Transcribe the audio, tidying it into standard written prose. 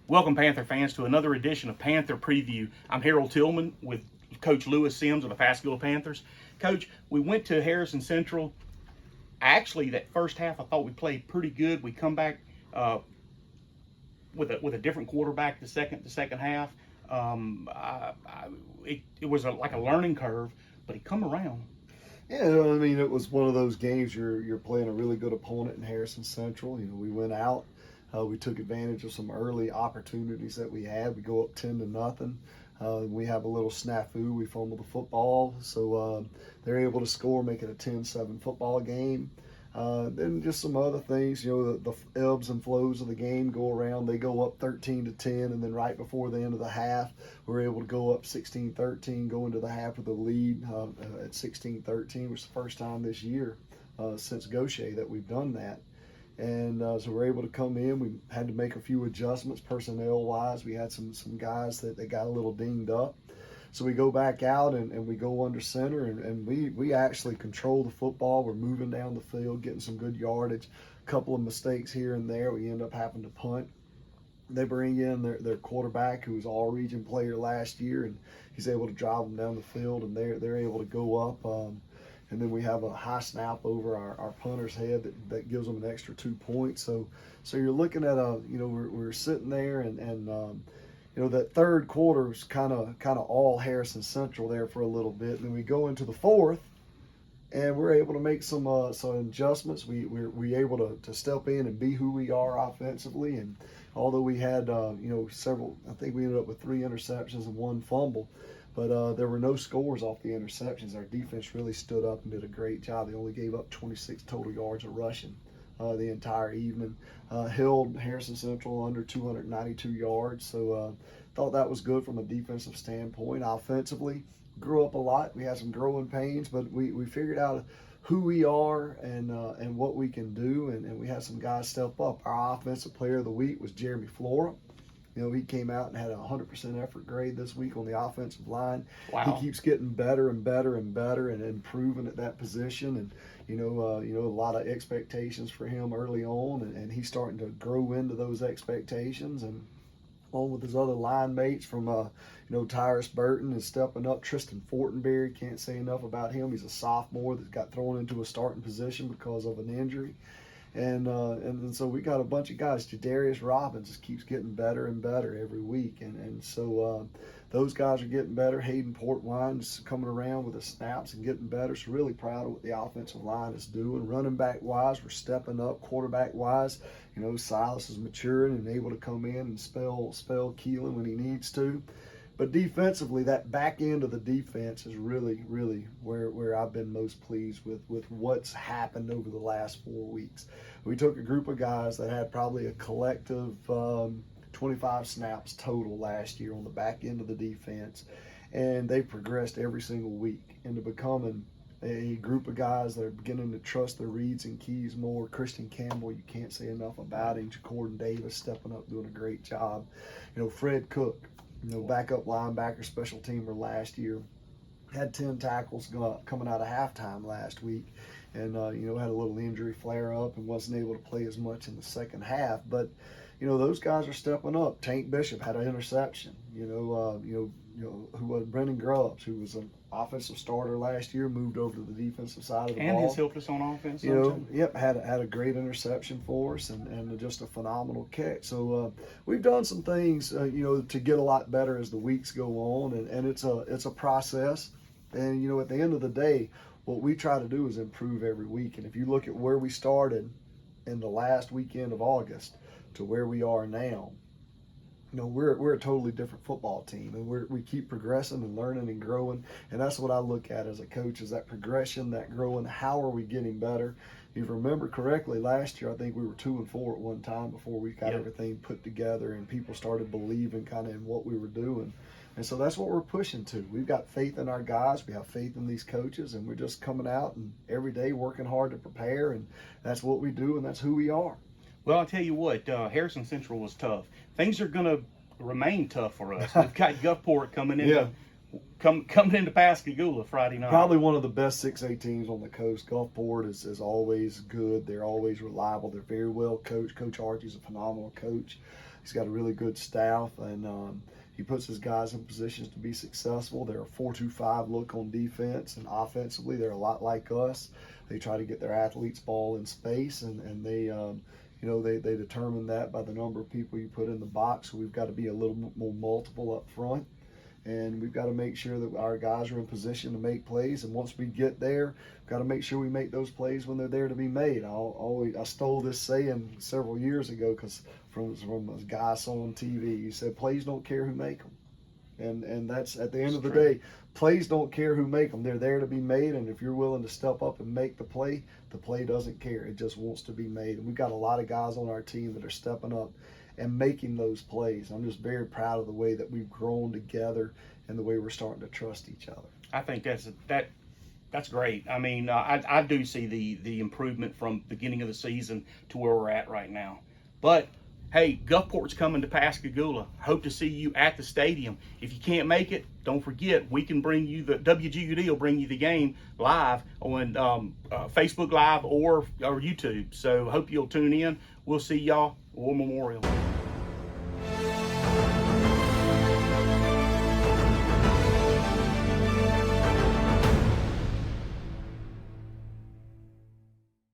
Welcome, Panther fans, to another edition of Panther Preview. I'm Harold Tillman with Coach Lewis Sims of the Pascagoula Panthers. Coach, we went to Harrison Central. Actually, that first half I thought we played pretty good. We come back with a different quarterback the second half. It was like a learning curve, but he come around. Yeah, I mean, it was one of those games you're playing a really good opponent in Harrison Central. We went out, we took advantage of some early opportunities that we had. We go up 10-0. We have a little snafu. We fumble the football, so they're able to score, make it a 10-7 football game. Then just some other things, the ebbs and flows of the game go around. They go up 13-10, and then right before the end of the half, we're able to go up 16-13, go into the half with a lead at 16-13, which is the first time this year since Gaucher that we've done that. And so we're able to come in. We had to make a few adjustments personnel-wise. We had some guys that got a little dinged up. So we go back out and we go under center, and we actually control the football. We're moving down the field, getting some good yardage. A couple of mistakes here and there. We end up having to punt. They bring in their quarterback, who was all-region player last year, and he's able to drive them down the field, and they're able to go up. And then we have a high snap over our punter's head that gives them an extra 2 points. So you're looking at we're sitting there and that third quarter was kind of all Harrison Central there for a little bit. And then we go into the fourth, and we're able to make some adjustments. We're able to step in and be who we are offensively. And although we had several, I think we ended up with 3 interceptions and 1 fumble. But there were no scores off the interceptions. Our defense really stood up and did a great job. They only gave up 26 total yards of rushing the entire evening. Held Harrison Central under 292 yards. So thought that was good from a defensive standpoint. Offensively, grew up a lot. We had some growing pains, but we figured out who we are and what we can do. And we had some guys step up. Our offensive player of the week was Jeremy Flora. He came out and had a 100% effort grade this week on the offensive line. Wow. He keeps getting better and better and better and improving at that position. And, a lot of expectations for him early on, and he's starting to grow into those expectations. And along with his other line mates from, Tyrus Burton is stepping up. Tristan Fortenberry, can't say enough about him. He's a sophomore that got thrown into a starting position because of an injury. And so we got a bunch of guys. Jadarius Robbins just keeps getting better and better every week. And so those guys are getting better. Hayden Portwine's coming around with the snaps and getting better. So really proud of what the offensive line is doing. Running back-wise, we're stepping up. Quarterback-wise, Silas is maturing and able to come in and spell Keelan when he needs to. But defensively, that back end of the defense is really, really where I've been most pleased with what's happened over the last 4 weeks. We took a group of guys that had probably a collective 25 snaps total last year on the back end of the defense, and they've progressed every single week into becoming a group of guys that are beginning to trust their reads and keys more. Christian Campbell, you can't say enough about him. Jacorden Davis stepping up, doing a great job. Fred Cook, backup linebacker, special teamer last year, had 10 tackles coming out of halftime last week, and had a little injury flare up and wasn't able to play as much in the second half. But those guys are stepping up. Tank Bishop had an interception. Who was Brendan Grubbs, who was an offensive starter last year, moved over to the defensive side of the ball. And has helped us on offense. Had a great interception for us and just a phenomenal catch. So we've done some things, to get a lot better as the weeks go on, and it's a process. And at the end of the day, what we try to do is improve every week. And if you look at where we started in the last weekend of August to where we are now, we're a totally different football team, and we keep progressing and learning and growing. And that's what I look at as a coach, is that progression, that growing. How are we getting better? If you remember correctly, last year I think we were 2-4 at one time before we got everything put together and people started believing kind of in what we were doing. And so that's what we're pushing to. We've got faith in our guys. We have faith in these coaches, and we're just coming out and every day working hard to prepare. And that's what we do, and that's who we are. Well, I'll tell you what, Harrison Central was tough. Things are going to remain tough for us. We've got Gulfport coming into Pascagoula Friday night. Probably one of the best 6A teams on the coast. Gulfport is always good. They're always reliable. They're very well coached. Coach Archie's a phenomenal coach. He's got a really good staff, and he puts his guys in positions to be successful. They're a 4-2-5 look on defense, and offensively they're a lot like us. They try to get their athletes ball in space, and they they determine that by the number of people you put in the box. So we've got to be a little more multiple up front, and we've got to make sure that our guys are in position to make plays. And once we get there, we've got to make sure we make those plays when they're there to be made. I stole this saying several years ago from a guy I saw on TV. He said, "Plays don't care who make them," and that's at the end of the day. Plays don't care who make them; they're there to be made. And if you're willing to step up and make the play doesn't care. It just wants to be made. And we've got a lot of guys on our team that are stepping up and making those plays. I'm just very proud of the way that we've grown together and the way we're starting to trust each other. I think that's great. I mean, I do see the improvement from beginning of the season to where we're at right now. But hey, Gulfport's coming to Pascagoula. Hope to see you at the stadium. If you can't make it, don't forget, we can bring you WGUD will bring you the game live on Facebook Live or YouTube. So hope you'll tune in. We'll see y'all War Memorial.